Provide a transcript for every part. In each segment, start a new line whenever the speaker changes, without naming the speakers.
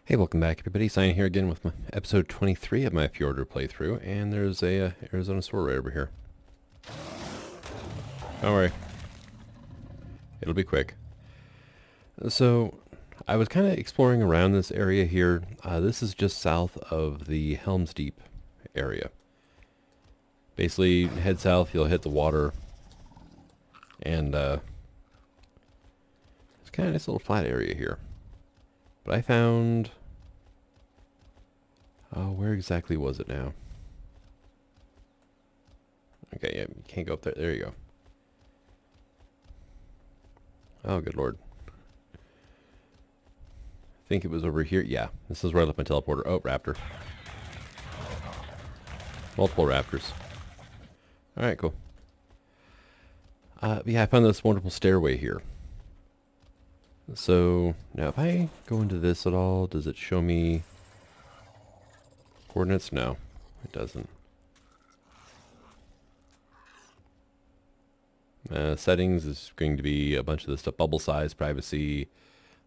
Hey, welcome back everybody. Sign here again with my episode 23 of my Fjordur playthrough, and there's a Arizonosaurus right over here. Don't worry. It'll be quick. So, I was kind of exploring around this area here. This is just south of the Helm's Deep area. Basically, head south, you'll hit the water, and it's kind of a nice little flat area here. But I found... Oh, where exactly was it now? Okay, yeah, you can't go up there. There you go. Oh, good lord. I think it was over here. Yeah, this is where I left my teleporter. Oh, raptor. Multiple raptors. Alright, cool. Yeah, I found this wonderful stairway here. So, now if I go into this at all, does it show me coordinates? No, it doesn't. Settings is going to be a bunch of this stuff. Bubble size, privacy,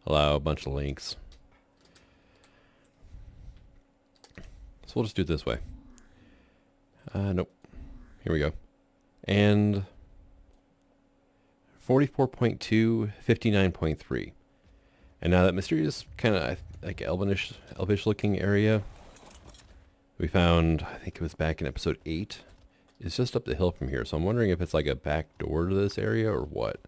allow a bunch of links. So we'll just do it this way. Nope. Here we go. And 44.2, 59.3. And now that mysterious kind of like elvish looking area we found, I think it was back in episode 8, is just up the hill from here. So I'm wondering if it's like a back door to this area or what.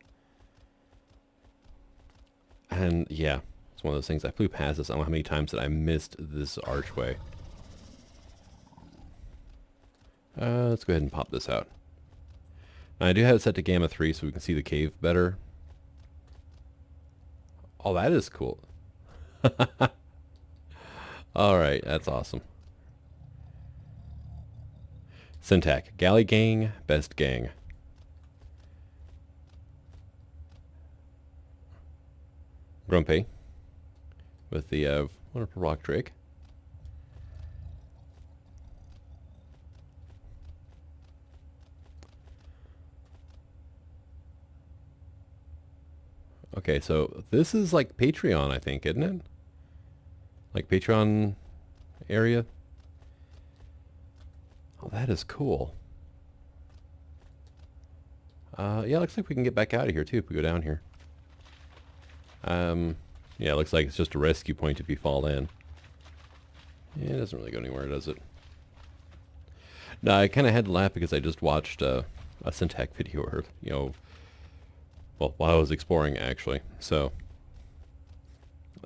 And yeah, it's one of those things. I flew past this. I don't know how many times that I missed this archway. Let's go ahead and pop this out. Now, I do have it set to Gamma 3 so we can see the cave better. Oh, that is cool. Alright, that's awesome. Syntax. Galley gang, best gang. Grumpy. With the wonderful rock drake. Okay, so this is like Patreon, I think, isn't it? Like Patreon area. Oh, that is cool. Yeah, looks like we can get back out of here too if we go down here. Yeah, it looks like it's just a rescue point if you fall in. Yeah, it doesn't really go anywhere, does it? No, I kind of had to laugh because I just watched a Syntax video, or, you know, well, while I was exploring, actually. So,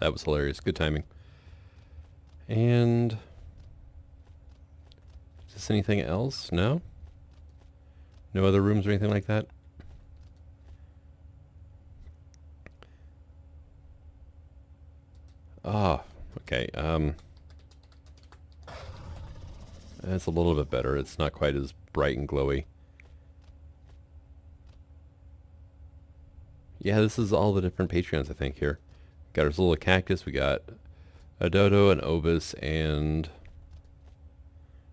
that was hilarious. Good timing. And... is this anything else? No? No other rooms or anything like that? Ah, okay. That's a little bit better. It's not quite as bright and glowy. Yeah, this is all the different Patreons, I think, here. Got our little cactus. We got a dodo, an obus, and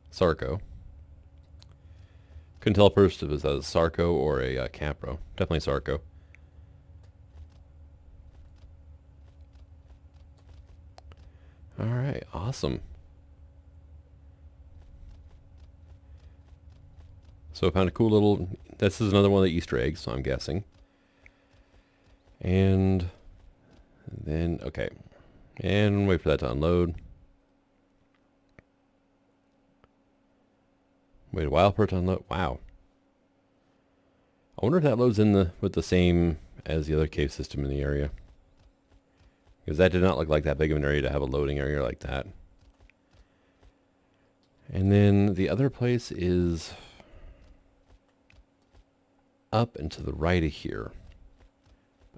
Sarco. Couldn't tell first if it was a Sarco or a Capro. Definitely Sarco. Alright, awesome. So I found a cool little... this is another one of the Easter eggs, so I'm guessing. And then, okay. And wait for that to unload. Wait a while for it to unload. Wow. I wonder if that loads in with the same as the other cave system in the area. Because that did not look like that big of an area to have a loading area like that. And then the other place is up and to the right of here.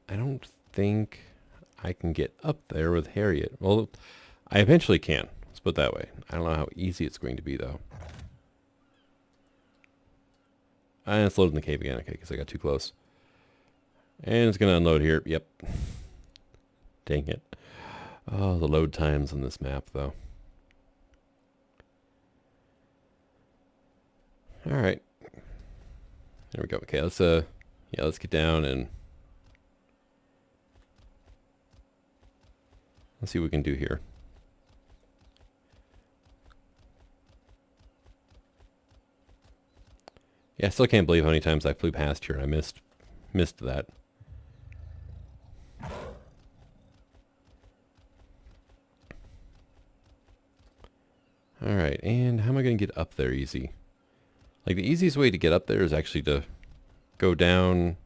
I don't think I can get up there with Harriet. Well, I eventually can. Let's put it that way. I don't know how easy it's going to be, though. And it's loading the cave again. Okay, because I got too close. And it's going to unload here. Yep. Dang it. Oh, the load times on this map, though. Alright. There we go. Okay, let's get down and let's see what we can do here. Yeah, I still can't believe how many times I flew past here and I missed that. Alright, and how am I going to get up there easy? Like, the easiest way to get up there is actually to go down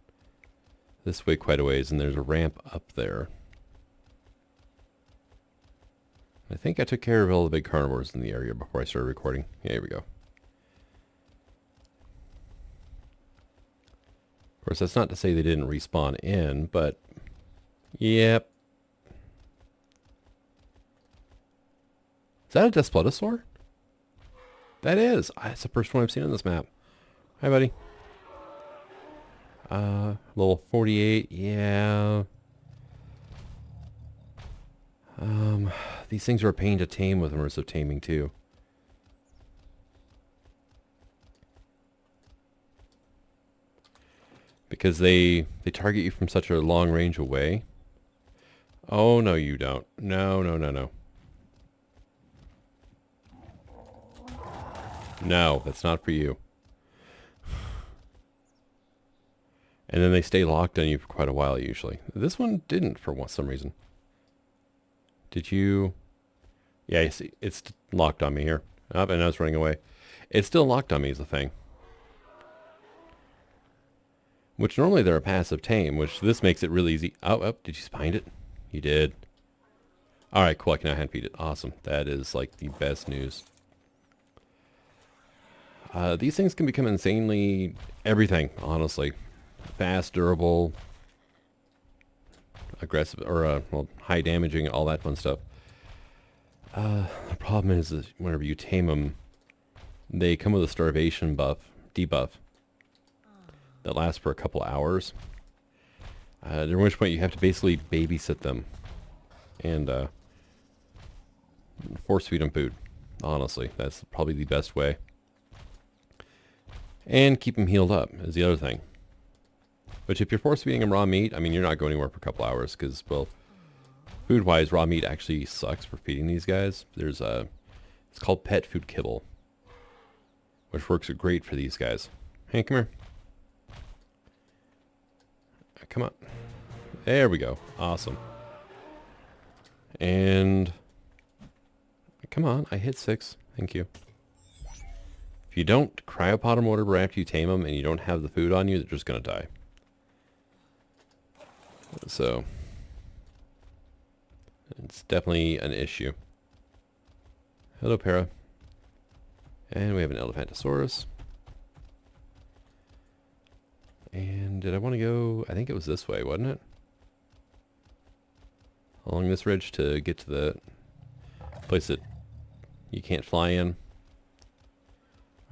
this way quite a ways, and there's a ramp up there. I think I took care of all the big carnivores in the area before I started recording. Yeah, here we go. Of course, that's not to say they didn't respawn in, but... Yep. Is that a Despletosaur? That is. That's the first one I've seen on this map. Hi, buddy. Level 48, yeah. These things are a pain to tame with immersive taming, too. Because they target you from such a long range away. Oh, no, you don't. No, no, no, no. No, that's not for you. And then they stay locked on you for quite a while, usually. This one didn't, for some reason. Did you... Yeah, you see, it's locked on me here. Oh, and now it's running away. It's still locked on me is the thing. Which normally they're a passive tame, which this makes it really easy. Oh, did you find it? You did. Alright, cool, I can now hand feed it. Awesome. That is like the best news. These things can become insanely everything, honestly. Fast, durable, aggressive, or well, high damaging, all that fun stuff. The problem is whenever you tame them, they come with a starvation debuff, that lasts for a couple hours. At which point you have to basically babysit them and force feed them food. Honestly, that's probably the best way. And keep them healed up is the other thing. Which if you're force feeding them raw meat, I mean, you're not going anywhere for a couple hours because, well, food-wise, raw meat actually sucks for feeding these guys. There's it's called pet Food Kibble, which works great for these guys. Hey, come here. Come on. There we go. Awesome. And come on, I hit 6. Thank you. If you don't cryopod them or whatever after you tame them and you don't have the food on you, they're just going to die. So, it's definitely an issue. Hello, Para. And we have an Elephantosaurus. And did I want to go... I think it was this way, wasn't it? Along this ridge to get to the place that you can't fly in.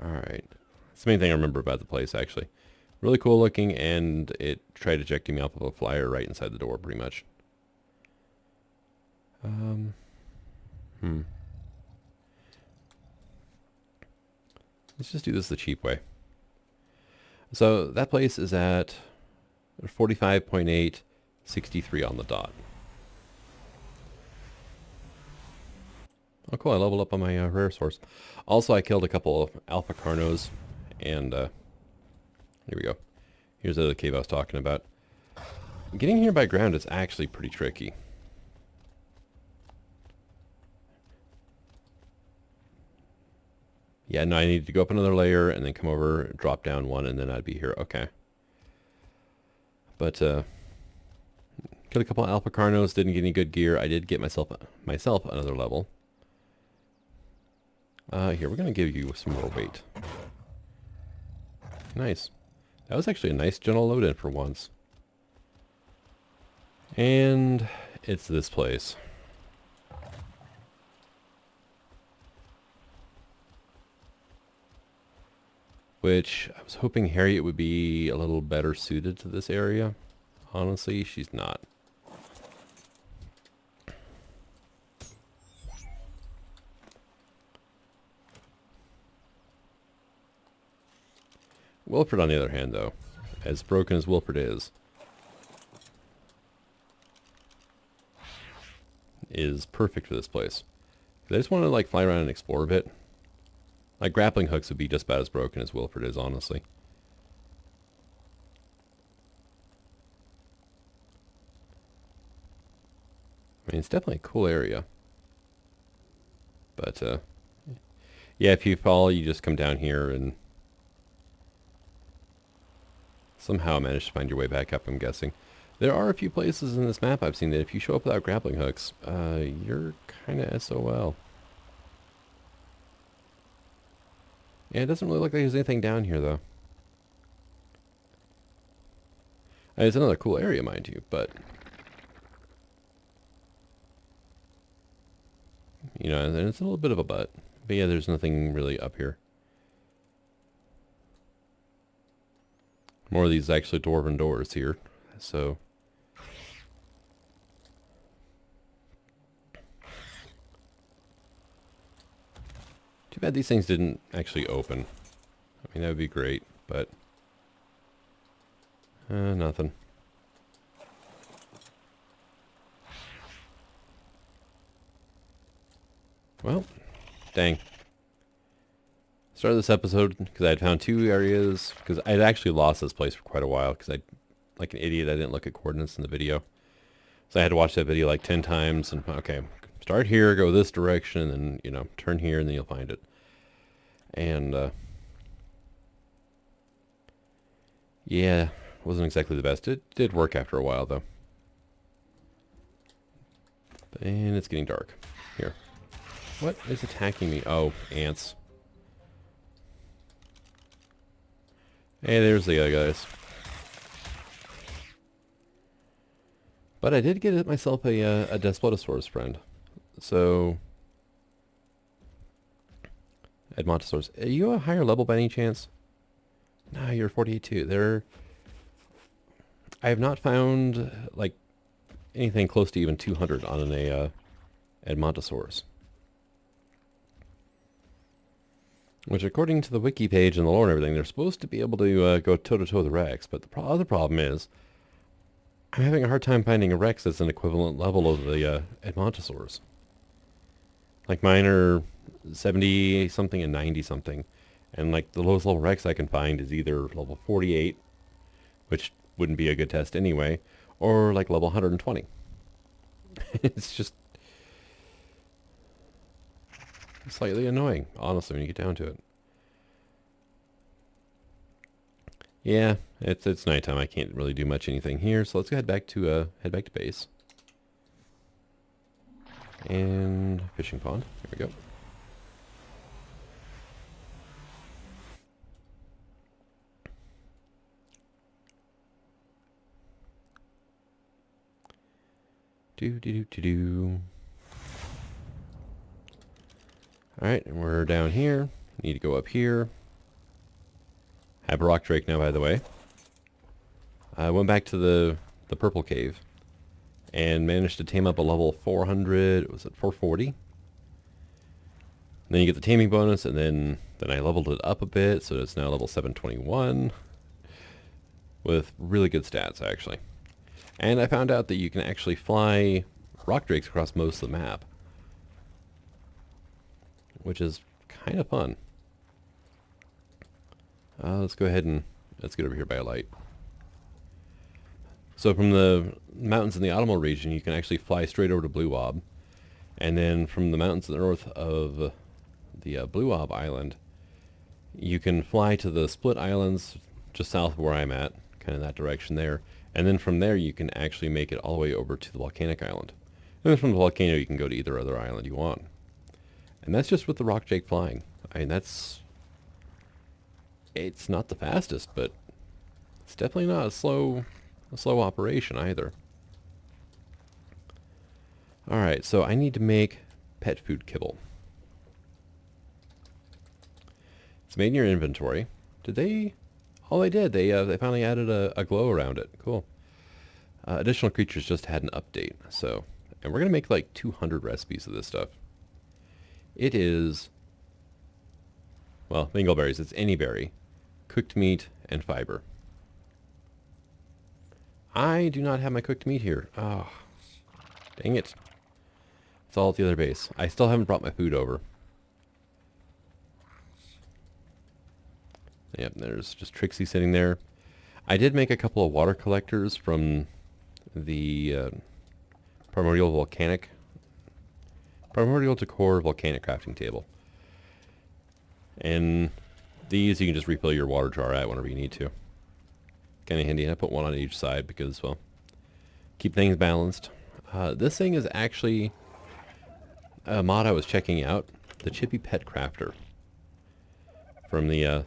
Alright. That's the main thing I remember about the place, actually. Really cool looking, and it tried ejecting me off of a flyer right inside the door, pretty much. Let's just do this the cheap way. So that place is at 45.8, 63 on the dot. Oh cool, I leveled up on my rare source. Also, I killed a couple of alpha carnos, and here we go. Here's the other cave I was talking about. Getting here by ground is actually pretty tricky. Yeah, no, I needed to go up another layer and then come over, drop down one, and then I'd be here. Okay. But, killed a couple of alpha carnos, didn't get any good gear. I did get myself another level. Here, we're going to give you some more weight. Nice. That was actually a nice gentle load in for once. And it's this place. Which I was hoping Harriet would be a little better suited to this area. Honestly, she's not. Wilfred, on the other hand, though, as broken as Wilfred is perfect for this place. I just want to like fly around and explore a bit. Like grappling hooks would be just about as broken as Wilfred is, honestly. mean, it's definitely a cool area. But, yeah, if you fall, you just come down here and somehow manage to find your way back up, I'm guessing. There are a few places in this map I've seen that if you show up without grappling hooks, you're kind of SOL. Yeah, it doesn't really look like there's anything down here, though. It's another cool area, mind you, but... You know, and it's a little bit of a butt. But yeah, there's nothing really up here. More of these actually dwarven doors here, so... Too bad these things didn't actually open. I mean, that would be great, but... nothing. Well, dang. Started this episode because I had found 2 areas, because I'd actually lost this place for quite a while, because like an idiot, I didn't look at coordinates in the video. So I had to watch that video like 10 times, and okay, start here, go this direction, and then, you know, turn here, and then you'll find it. And, yeah, wasn't exactly the best. It did work after a while, though. And it's getting dark. Here. What is attacking me? Oh, ants. Hey, there's the other guys. But I did get myself a Elephantosaurus friend. So... Elephantosaurus. Are you a higher level by any chance? No, you're 48 too. I have not found, like, anything close to even 200 on an Elephantosaurus. Which, according to the wiki page and the lore and everything, they're supposed to be able to go toe-to-toe with the Rex. But the other problem is, I'm having a hard time finding a Rex that's an equivalent level of the Elephantosaurus. Like, mine are 70-something and 90-something. And, like, the lowest level Rex I can find is either level 48, which wouldn't be a good test anyway, or, like, level 120. It's just... slightly annoying, honestly, when you get down to it. Yeah, it's nighttime. I can't really do much anything here, so let's go head back to base. And fishing pond. There we go. Do. Alright, and we're down here. Need to go up here. Have a rock drake now, by the way. I went back to the purple cave and managed to tame up a level 400. Was it 440? Then you get the taming bonus, and then I leveled it up a bit, so it's now level 721 with really good stats, actually. And I found out that you can actually fly rock drakes across most of the map, which is kind of fun. Let's go ahead and let's get over here by a light. So from the mountains in the Ottoman region, you can actually fly straight over to Blue Wob. And then from the mountains to the north of the Blue Wob Island, you can fly to the Split Islands just south of where I'm at, kind of that direction there. And then from there, you can actually make it all the way over to the volcanic island. And then from the volcano, you can go to either other island you want. And that's just with the rock drake flying. I mean, it's not the fastest, but it's definitely not a slow operation either. Alright, so I need to make pet food kibble. It's made in your inventory. Did they? Oh, they did. They finally added a glow around it. Cool. Additional creatures just had an update. So, and we're going to make like 200 recipes of this stuff. It is, well, mingleberries. It's any berry, cooked meat, and fiber. I do not have my cooked meat here. Oh, dang it. It's all at the other base. I still haven't brought my food over. Yep, there's just Trixie sitting there. I did make a couple of water collectors from the primordial decor volcanic crafting table. And these you can just refill your water jar at whenever you need to. Kind of handy. And I put one on each side because, well, keep things balanced. This thing is actually a mod I was checking out, the Chippy Pet Crafter. From the,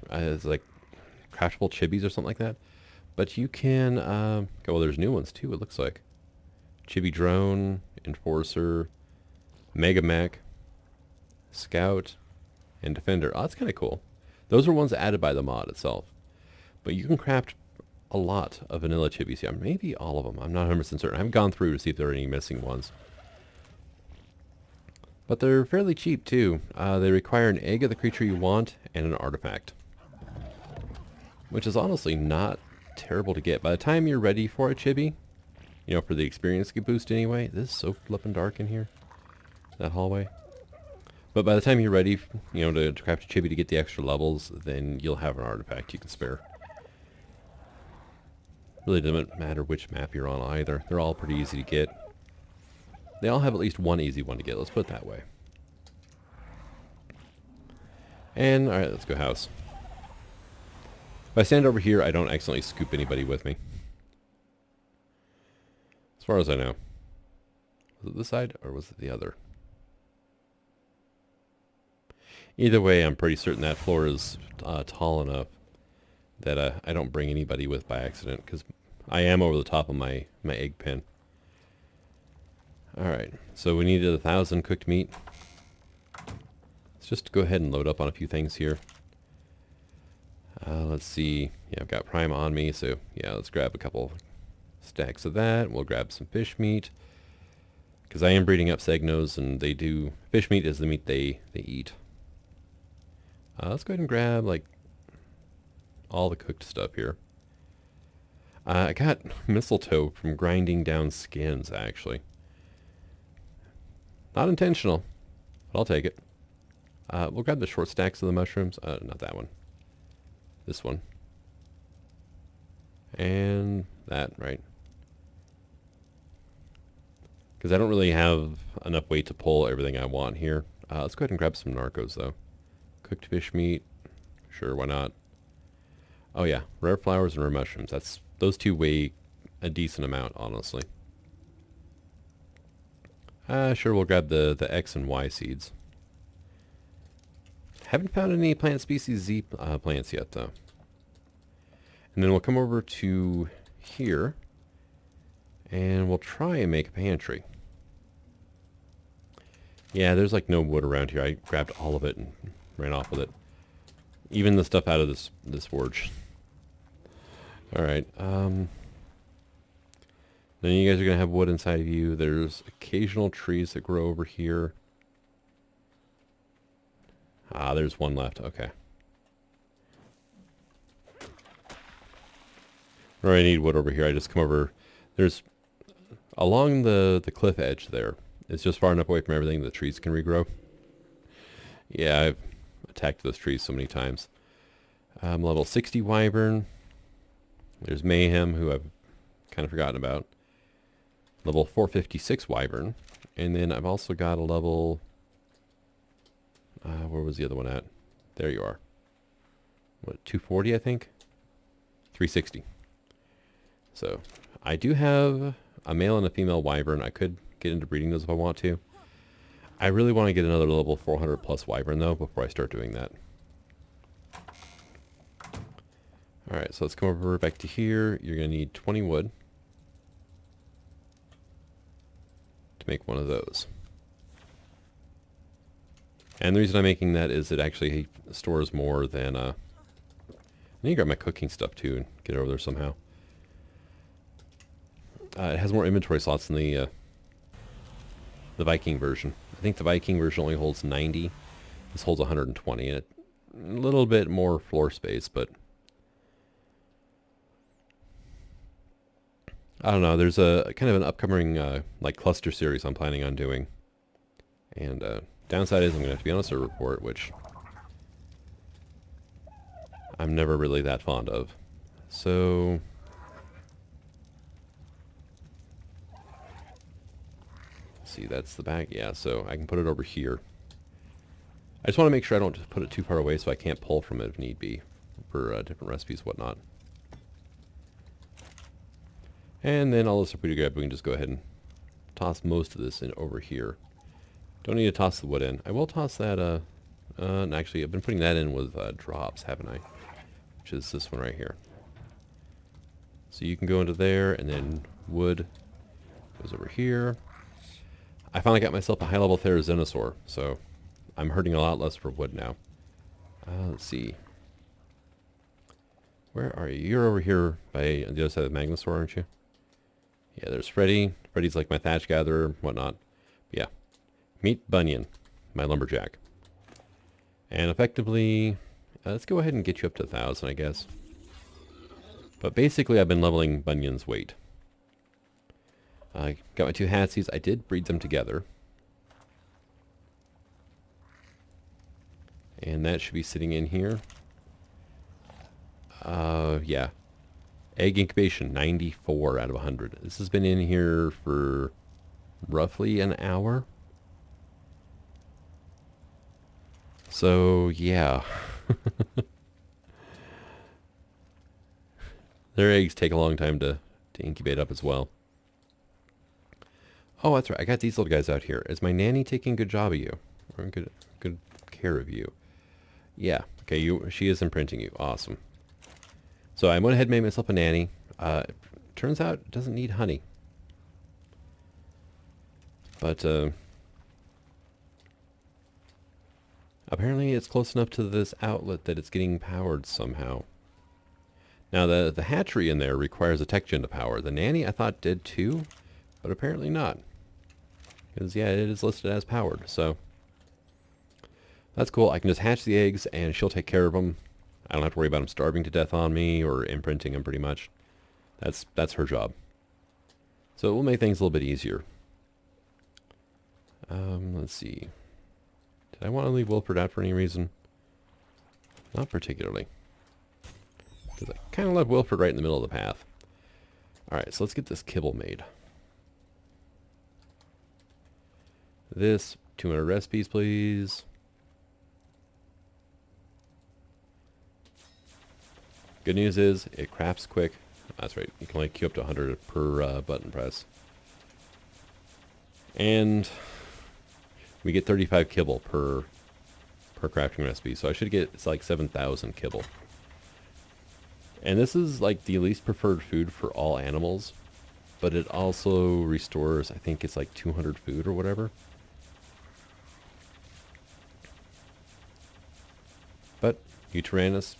it's like craftable chibis or something like that. But you can, well, there's new ones too, it looks like. Chibi Drone, Enforcer, Mega Mech, Scout, and Defender. Oh, that's kind of cool. Those are ones added by the mod itself. But you can craft a lot of vanilla chibis here. Maybe all of them. I'm not 100% certain. I haven't gone through to see if there are any missing ones. But they're fairly cheap too. They require an egg of the creature you want and an artifact. Which is honestly not terrible to get. By the time you're ready for a chibi, you know, for the experience boost anyway. This is so flippin' dark in here. That hallway. But by the time you're ready, you know, to craft a chibi to get the extra levels, then you'll have an artifact you can spare. Really doesn't matter which map you're on either. They're all pretty easy to get. They all have at least one easy one to get, let's put it that way. And, alright, let's go house. If I stand over here, I don't accidentally scoop anybody with me. As far as I know. Was it this side, or was it the other? Either way, I'm pretty certain that floor is tall enough that I don't bring anybody with by accident, because I am over the top of my egg pen. Alright, so we needed 1,000 cooked meat. Let's just go ahead and load up on a few things here. Let's see. Yeah, I've got Prime on me, so yeah, let's grab a couple stacks of that. We'll grab some fish meat, because I am breeding up Segnos, and they do... Fish meat is the meat they eat. Let's go ahead and grab, like, all the cooked stuff here. I got mistletoe from grinding down skins, actually. Not intentional, but I'll take it. We'll grab the short stacks of the mushrooms. Not that one. This one. And that, right? Because I don't really have enough weight to pull everything I want here. Let's go ahead and grab some narcos, though. Cooked fish meat. Sure, why not? Oh yeah, rare flowers and rare mushrooms. Those two weigh a decent amount, honestly. Sure, we'll grab the X and Y seeds. Haven't found any plant species Z plants yet, though. And then we'll come over to here, and we'll try and make a pantry. Yeah, there's like no wood around here. I grabbed all of it and ran off with it. Even the stuff out of this forge. Alright, then you guys are going to have wood inside of you. There's occasional trees that grow over here. Ah, there's one left. Okay. Where I need wood over here, I just come over. There's... Along the cliff edge there. It's just far enough away from everything the trees can regrow. Yeah, I've attacked those trees so many times. Level 60 Wyvern. There's Mayhem, who I've kind of forgotten about. Level 456 Wyvern. And then I've also got a level... where was the other one at? There you are. What, 240, I think? 360. So, I do have a male and a female Wyvern. I could get into breeding those if I want to. I really want to get another level 400 plus Wyvern, though, before I start doing that. Alright, so let's come over back to here. You're going to need 20 wood to make one of those. And the reason I'm making that is it actually stores more than... I need to grab my cooking stuff too and get over there somehow. It has more inventory slots than the Viking version. I think the Viking version only holds 90. This holds 120, and a little bit more floor space, but... I don't know, there's a kind of an upcoming like cluster series I'm planning on doing. And downside is I'm going to have to be on a server report, which I'm never really that fond of. So see, that's the bag. Yeah, so I can put it over here. I just want to make sure I don't put it too far away so I can't pull from it if need be for different recipes and whatnot. And then all this are pretty good. We can just go ahead and toss most of this in over here. Don't need to toss the wood in. I will toss that, actually, I've been putting that in with drops, haven't I? Which is this one right here. So you can go into there, and then wood goes over here. I finally got myself a high-level Therizinosaur, so I'm hurting a lot less for wood now. Let's see. Where are you? You're over here by the other side of the Magnosaur, aren't you? Yeah, there's Freddy. Freddy's like my thatch gatherer, whatnot. Yeah. Meet Bunyan, my lumberjack. And effectively, let's go ahead and get you up to 1,000, I guess. But basically, I've been leveling Bunyan's weight. I got my 2 Hatsies. I did breed them together. And that should be sitting in here. Yeah. Egg incubation, 94 out of 100. This has been in here for roughly an hour. So, yeah. Their eggs take a long time to incubate up as well. Oh, that's right. I got these little guys out here. Is my nanny taking good job of you? Or good care of you? Yeah. Okay, she is imprinting you. Awesome. So I went ahead and made myself a nanny. Turns out it doesn't need honey. But apparently it's close enough to this outlet that it's getting powered somehow. Now the hatchery in there requires a tech gen to power. The nanny I thought did too, but apparently not. Because yeah, it is listed as powered, so that's cool. I can just hatch the eggs and she'll take care of them. I don't have to worry about them starving to death on me or imprinting them pretty much. That's her job. So it will make things a little bit easier. Let's see. Did I want to leave Wilford out for any reason? Not particularly. Because I kind of left Wilford right in the middle of the path. Alright, so let's get this kibble made. This, 200 recipes, please. Good news is, it crafts quick. That's right, you can only queue up to 100 per button press. And we get 35 kibble per crafting recipe, so I should get, it's like 7,000 kibble. And this is like the least preferred food for all animals, but it also restores, I think it's like 200 food or whatever. But Utyrannus,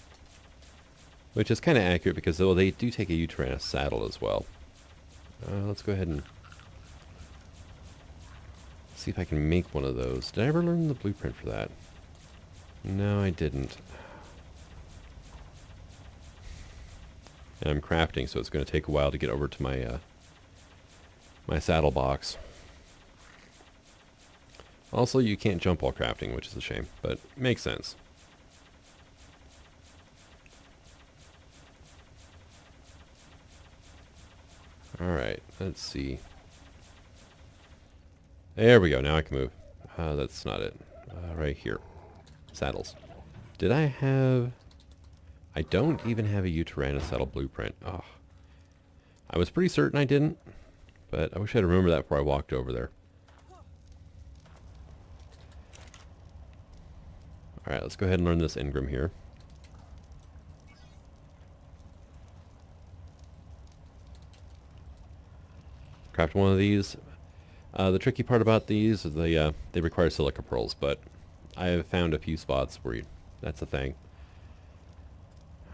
which is kind of accurate because though they do take a Utyrannus saddle as well. Let's go ahead and see if I can make one of those. Did I ever learn the blueprint for that? No, I didn't. And I'm crafting, so it's going to take a while to get over to my my saddle box. Also, you can't jump while crafting, which is a shame, but makes sense. Alright, let's see. There we go, now I can move. That's not it. Right here. Saddles. Did I have... I don't even have a Utyrannus saddle blueprint. Oh. I was pretty certain I didn't, but I wish I'd remembered that before I walked over there. Alright, let's go ahead and learn this engram here. Craft one of these. The tricky part about these is they require silica pearls, but I have found a few spots where that's a thing.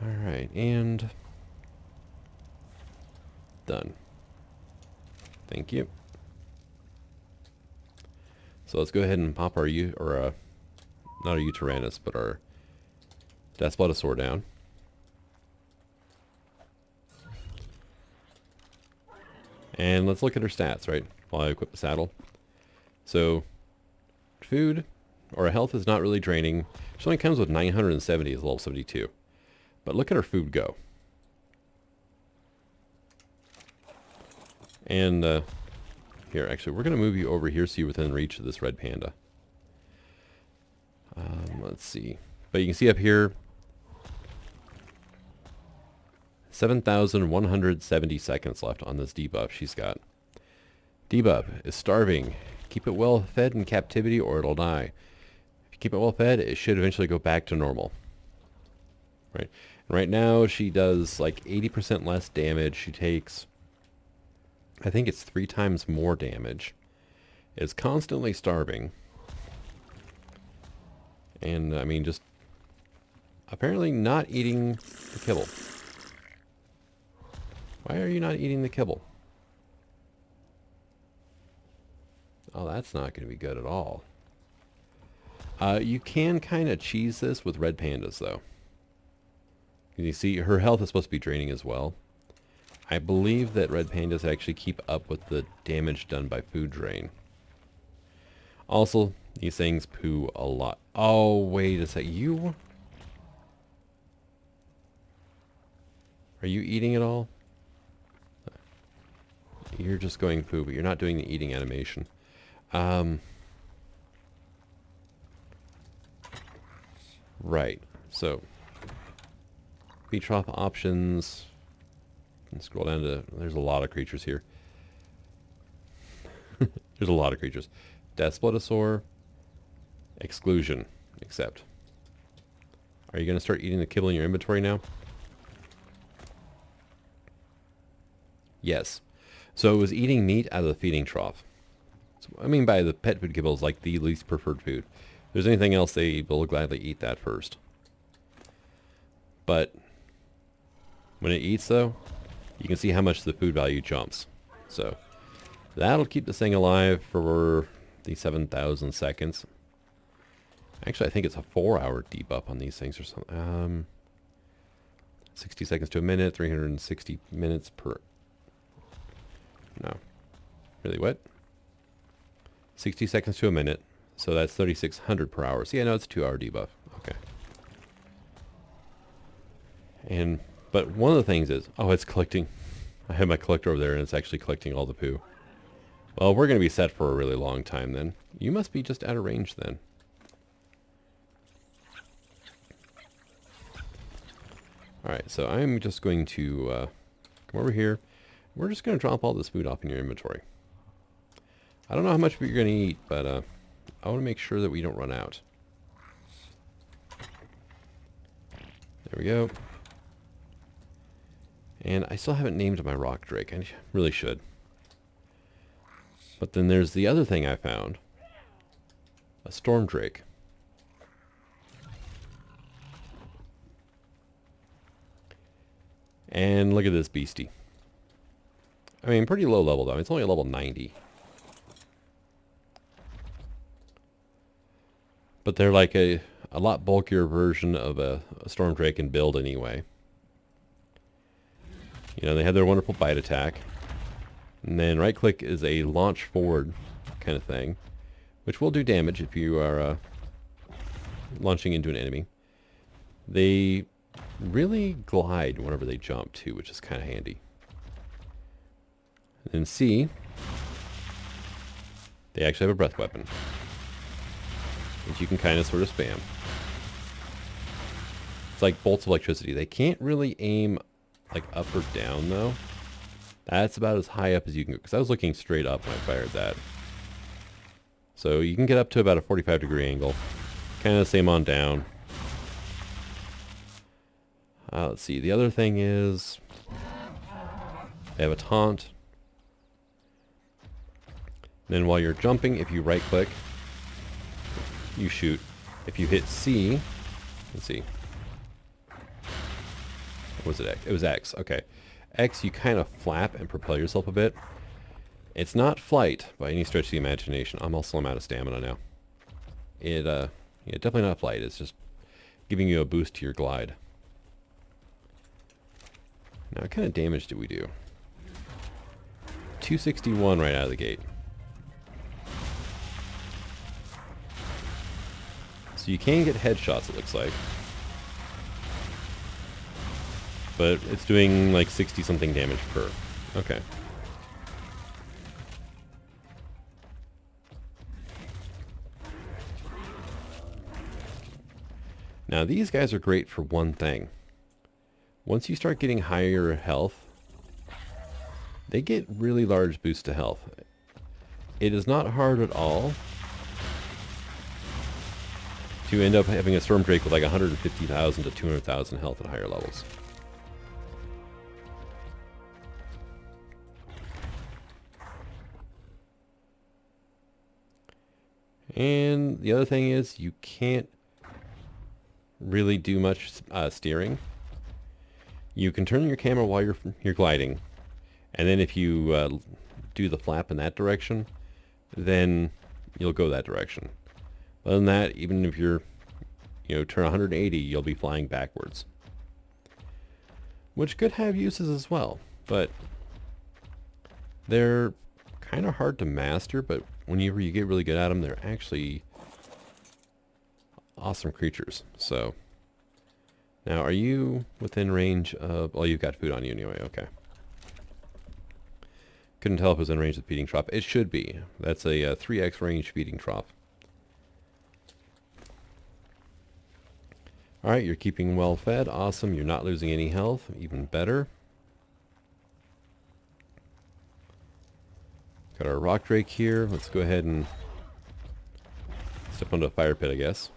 Alright, and done. Thank you. So let's go ahead and pop our not our Utyrannus, but our Daspletosaur down. And let's look at her stats, right, while I equip the saddle. So, food, or health is not really draining. She only comes with 970 as level 72. But look at her food go. And Here, actually, we're going to move you over here so you're within reach of this red panda. Let's see. But you can see up here, 7,170 seconds left on this debuff she's got. Debuff is starving. Keep it well fed in captivity or it'll die. If you keep it well fed, it should eventually go back to normal. Right. Right now, she does like 80% less damage. She takes, I think it's 3 times more damage. Is constantly starving. And, I mean, just apparently not eating the kibble. Why are you not eating the kibble? Oh, that's not going to be good at all. You can kind of cheese this with red pandas, though. You see, her health is supposed to be draining as well. I believe that red pandas actually keep up with the damage done by food drain. Also, these things poo a lot. Oh, wait a sec. You... Are you eating at all? You're just going poo, but you're not doing the eating animation. Right. So, feed trough options. And scroll down to... There's a lot of creatures here. There's a lot of creatures. Despletosaur. Exclusion. Accept. Are you going to start eating the kibble in your inventory now? Yes. So it was eating meat out of the feeding trough. So, I mean by the pet food kibble is like the least preferred food. If there's anything else, they will gladly eat that first. But when it eats, though, you can see how much the food value jumps. So that'll keep this thing alive for the 7,000 seconds. Actually, I think it's a 4-hour debuff on these things or something. 60 seconds to a minute, 360 minutes per... No. Really, what? 60 seconds to a minute. So that's 3,600 per hour. So yeah, no, it's a 2-hour debuff. Okay. But one of the things is... Oh, it's collecting... I have my collector over there and it's actually collecting all the poo. Well, we're going to be set for a really long time then. You must be just out of range then. Alright, so I'm just going to come over here. We're just going to drop all this food off in your inventory. I don't know how much you're going to eat, but I want to make sure that we don't run out. There we go. And I still haven't named my rock drake. I really should. But then there's the other thing I found. A storm drake. And look at this beastie. I mean, pretty low level though. It's only a level 90. But they're like a lot bulkier version of a storm drake in build anyway. You know, they have their wonderful bite attack. And then right click is a launch forward kind of thing. Which will do damage if you are launching into an enemy. They really glide whenever they jump too, which is kind of handy. And then C, they actually have a breath weapon, which you can kind of sort of spam. It's like bolts of electricity. They can't really aim like up or down though. That's about as high up as you can go, because I was looking straight up when I fired that. So you can get up to about a 45-degree angle. Kind of the same on down. Let's see. The other thing is they have a taunt. Then while you're jumping, if you right click, you shoot. If you hit C, let's see. What was it? X? It was X. Okay. X, you kind of flap and propel yourself a bit. It's not flight by any stretch of the imagination. I'm also out of stamina now. Yeah, definitely not flight. It's just giving you a boost to your glide. Now, what kind of damage do we do? 261 right out of the gate. So you can get headshots, it looks like. But it's doing like 60-something damage per. Okay. Now these guys are great for one thing. Once you start getting higher health, they get really large boosts to health. It is not hard at all to end up having a Storm Drake with like 150,000 to 200,000 health at higher levels. And the other thing is you can't really do much steering. You can turn your camera while you're gliding, and then if you do the flap in that direction, then you'll go that direction. Other than that, even if you're, turn 180, you'll be flying backwards, which could have uses as well. But they're kind of hard to master. But whenever you get really good at them, they're actually awesome creatures. So now, are you within range of... Well, you've got food on you anyway. Okay. Couldn't tell if it was in range of the feeding trough. It should be. That's a 3x range feeding trough. Alright, you're keeping well fed. Awesome. You're not losing any health. Even better. Got our rock drake here. Let's go ahead and step onto a fire pit, I guess.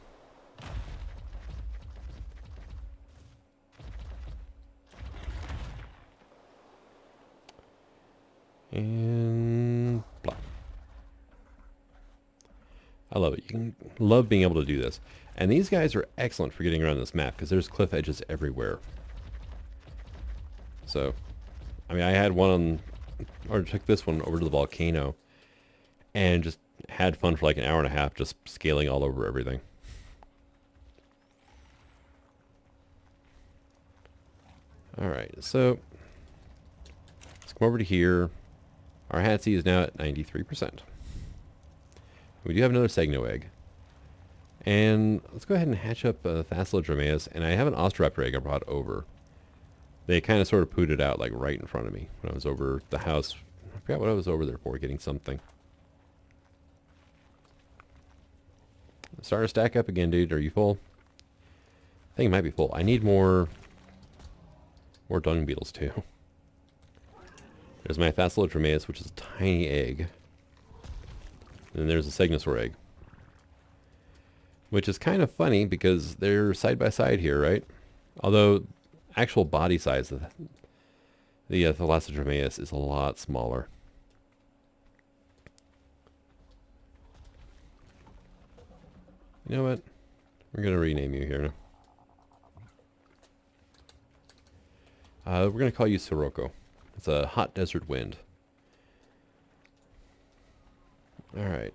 And blah. I love it. You can love being able to do this. And these guys are excellent for getting around this map because there's cliff edges everywhere. So, I mean, I had one on, or took this one over to the volcano and just had fun for like an hour and a half just scaling all over everything. Alright, so let's come over to here. Our Hatsie is now at 93%. We do have another Segno egg. And let's go ahead and hatch up Thassalodromeus. And I have an Osteraptor egg I brought over. They kind of sort of pooed it out like right in front of me when I was over the house. I forgot what I was over there for, getting something. Start to stack up again, dude. Are you full? I think it might be full. I need more dung beetles too. There's my Thassalodromeus, which is a tiny egg. And then there's a Segnosaur egg. Which is kind of funny because they're side by side here, right? Although actual body size of the Thalassodromeus is a lot smaller. You know what? We're going to rename you here. We're going to call you Sirocco. It's a hot desert wind. Alright.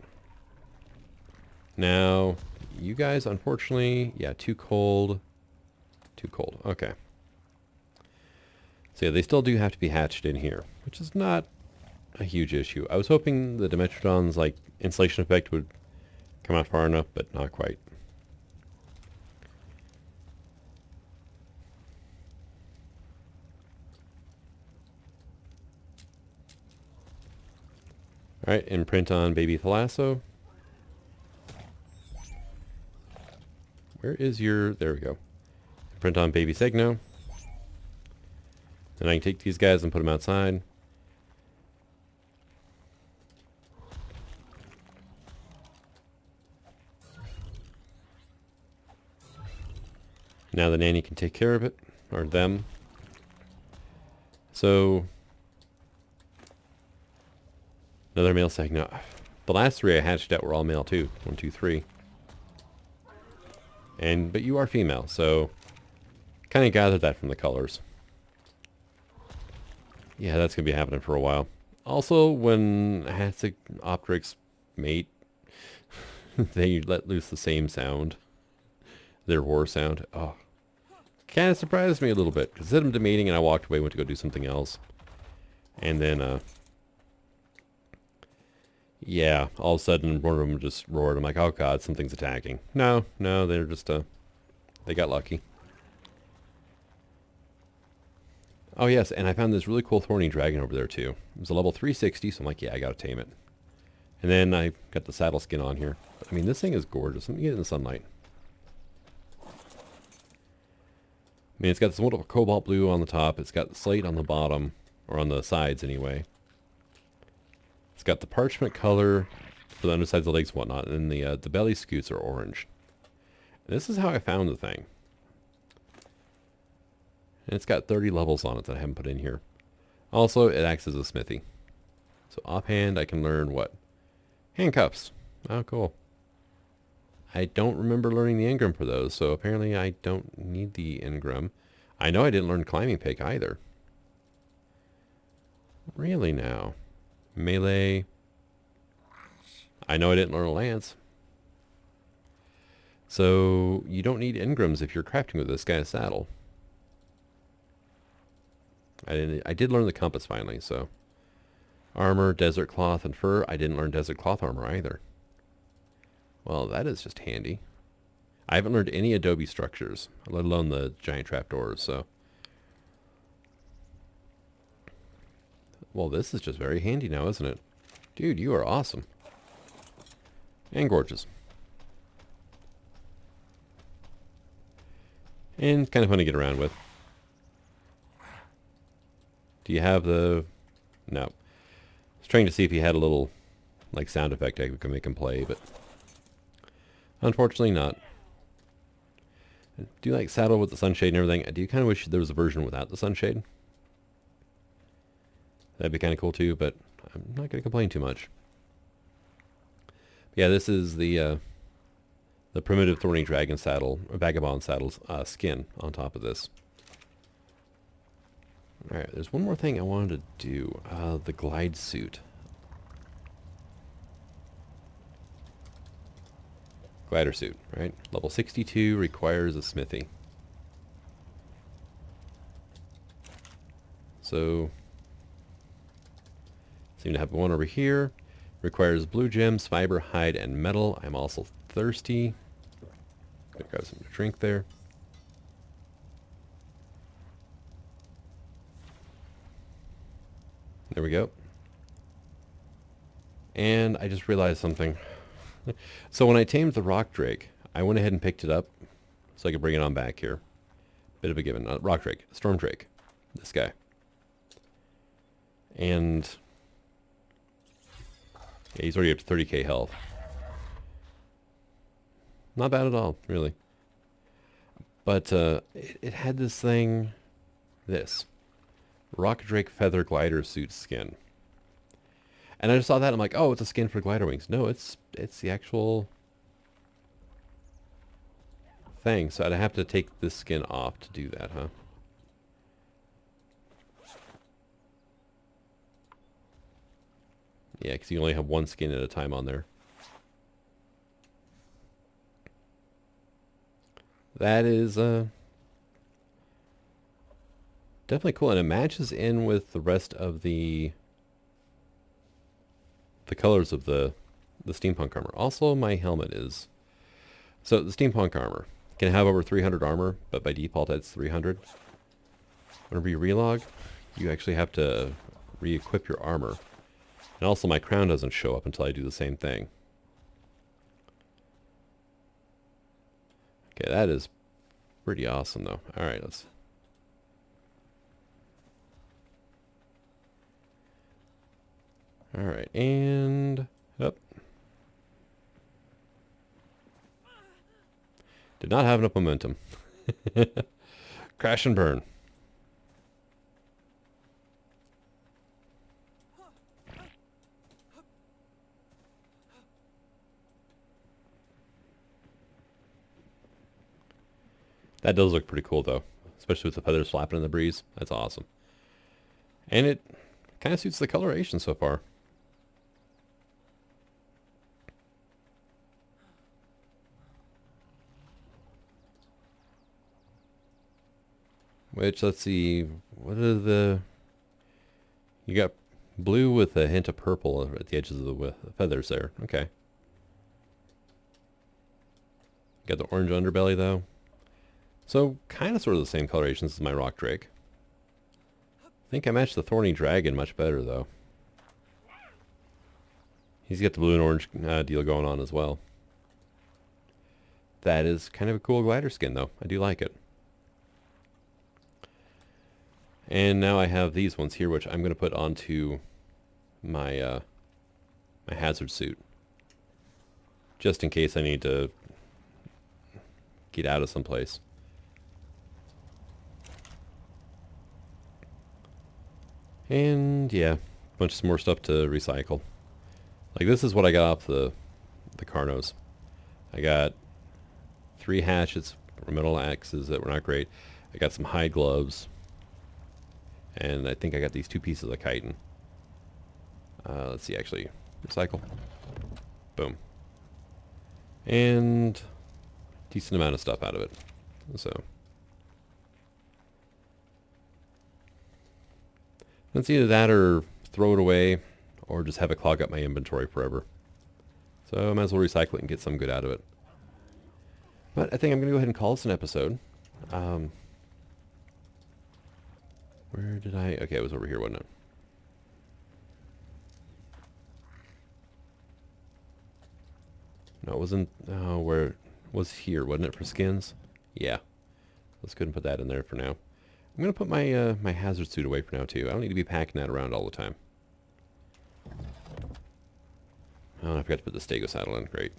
Now, you guys, unfortunately, yeah, too cold. Too cold. Okay. So yeah, they still do have to be hatched in here, which is not a huge issue. I was hoping the Dimetrodon's, like, insulation effect would come out far enough, but not quite. Alright, imprint on baby Thalasso. Where is your... There we go. Imprint on baby Segno. Then I can take these guys and put them outside. Now the nanny can take care of it, or them. So... Another male Segno. The last three I hatched out were all male too. 1, 2, 3. But you are female, so kind of gathered that from the colors. Yeah, that's going to be happening for a while. Also, when Hatsic Optrix mate, they let loose the same sound. Their roar sound. Oh, kind of surprised me a little bit, because I set them to mating and I walked away, went to go do something else. And then, yeah, all of a sudden one of them just roared. I'm like, oh god, something's attacking. No, they're just, they got lucky. Oh yes, and I found this really cool Thorny Dragon over there too. It was a level 360, so I'm like, yeah, I gotta tame it. And then I got the saddle skin on here. But, I mean, this thing is gorgeous. Let me get it in the sunlight. mean, it's got this wonderful cobalt blue on the top. It's got the slate on the bottom, or on the sides anyway. It's got the parchment color for the undersides of the legs and whatnot, and then the belly scoots are orange. And this is how I found the thing. And it's got 30 levels on it that I haven't put in here. Also, it acts as a smithy. So offhand, I can learn what? Handcuffs. Oh, cool. I don't remember learning the engram for those, so apparently I don't need the engram. I know I didn't learn climbing pick either. Really now? Melee. I know I didn't learn a lance. So you don't need engrams if you're crafting with this guy's saddle. I did learn the compass finally, so. Armor, desert cloth, and fur. I didn't learn desert cloth armor either. Well, that is just handy. I haven't learned any adobe structures, let alone the giant trapdoors, so. Well, this is just very handy now, isn't it? Dude, you are awesome. And gorgeous. And kind of fun to get around with. Do you have the... No. I was trying to see if you had a little, like, sound effect I could make him play, but... Unfortunately not. I do like saddle with the sunshade and everything. I do kind of wish there was a version without the sunshade. That'd be kind of cool too, but I'm not going to complain too much. Yeah, this is the primitive Thorny Dragon saddle, or Vagabond saddle's skin on top of this. Alright, there's one more thing I wanted to do. The glide suit. Glider suit, right? Level 62 requires a smithy. So, seem to have one over here. Requires blue gems, fiber, hide, and metal. I'm also thirsty. Gonna grab some to drink there. There we go. And I just realized something. So when I tamed the rock drake, I went ahead and picked it up so I could bring it on back here. Bit of a given. Rock drake. Storm drake. This guy. And yeah, he's already up to 30k health. Not bad at all, really. But it had this thing, this rock drake feather glider suit skin. And I just saw that and I'm like, oh, it's a skin for glider wings. No, it's the actual thing. So I'd have to take this skin off to do that, huh? Yeah, because you only have one skin at a time on there. That is definitely cool, and it matches in with the rest of the colors of the steampunk armor. Also, my helmet is... So, the steampunk armor can have over 300 armor, but by default it's 300. Whenever you relog, you actually have to re-equip your armor. And also my crown doesn't show up until I do the same thing. Okay, that is pretty awesome though. Alright, let's... Alright, and... Up. Did not have enough momentum. Crash and burn. That does look pretty cool though, especially with the feathers flapping in the breeze. That's awesome. And it kind of suits the coloration so far. Which, let's see, what are the... You got blue with a hint of purple at the edges of the feathers there. Okay. Got the orange underbelly though. So, kind of sort of the same colorations as my rock drake. I think I matched the Thorny Dragon much better though. He's got the blue and orange deal going on as well. That is kind of a cool glider skin though. I do like it. And now I have these ones here, which I'm going to put onto my my hazard suit, just in case I need to get out of someplace. And yeah, a bunch of more stuff to recycle. Like this is what I got off the Carnos. I got 3 hatchets, or metal axes that were not great. I got some hide gloves, and I think I got these 2 pieces of chitin. Let's see, actually, recycle. Boom. And decent amount of stuff out of it. So it's either that or throw it away, or just have it clog up my inventory forever. So I might as well recycle it and get some good out of it. But I think I'm going to go ahead and call this an episode. Where did I... Okay, it was over here, wasn't it? No, it wasn't... Oh, where... It was here, wasn't it, for skins? Yeah. Let's go ahead and put that in there for now. I'm going to put my my hazard suit away for now, too. I don't need to be packing that around all the time. Oh, I forgot to put the stego saddle in. Great.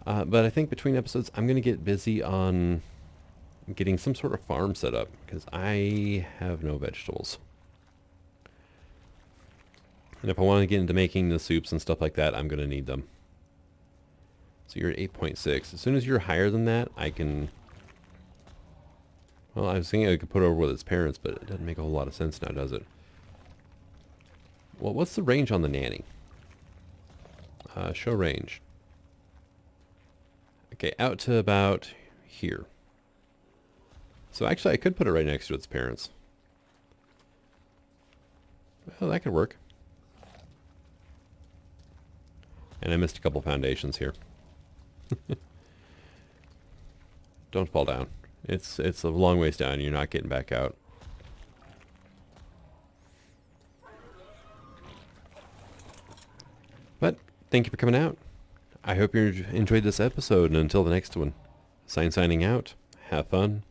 But I think between episodes, I'm going to get busy on getting some sort of farm set up, because I have no vegetables. And if I want to get into making the soups and stuff like that, I'm going to need them. So you're at 8.6. As soon as you're higher than that, I can... Well, I was thinking I could put it over with its parents, but it doesn't make a whole lot of sense now, does it? Well, what's the range on the nanny? Show range. Okay, out to about here. So actually, I could put it right next to its parents. Well, that could work. And I missed a couple foundations here. Don't fall down. It's a long ways down. You're not getting back out. But thank you for coming out. I hope you enjoyed this episode, and until the next one, signing out. Have fun.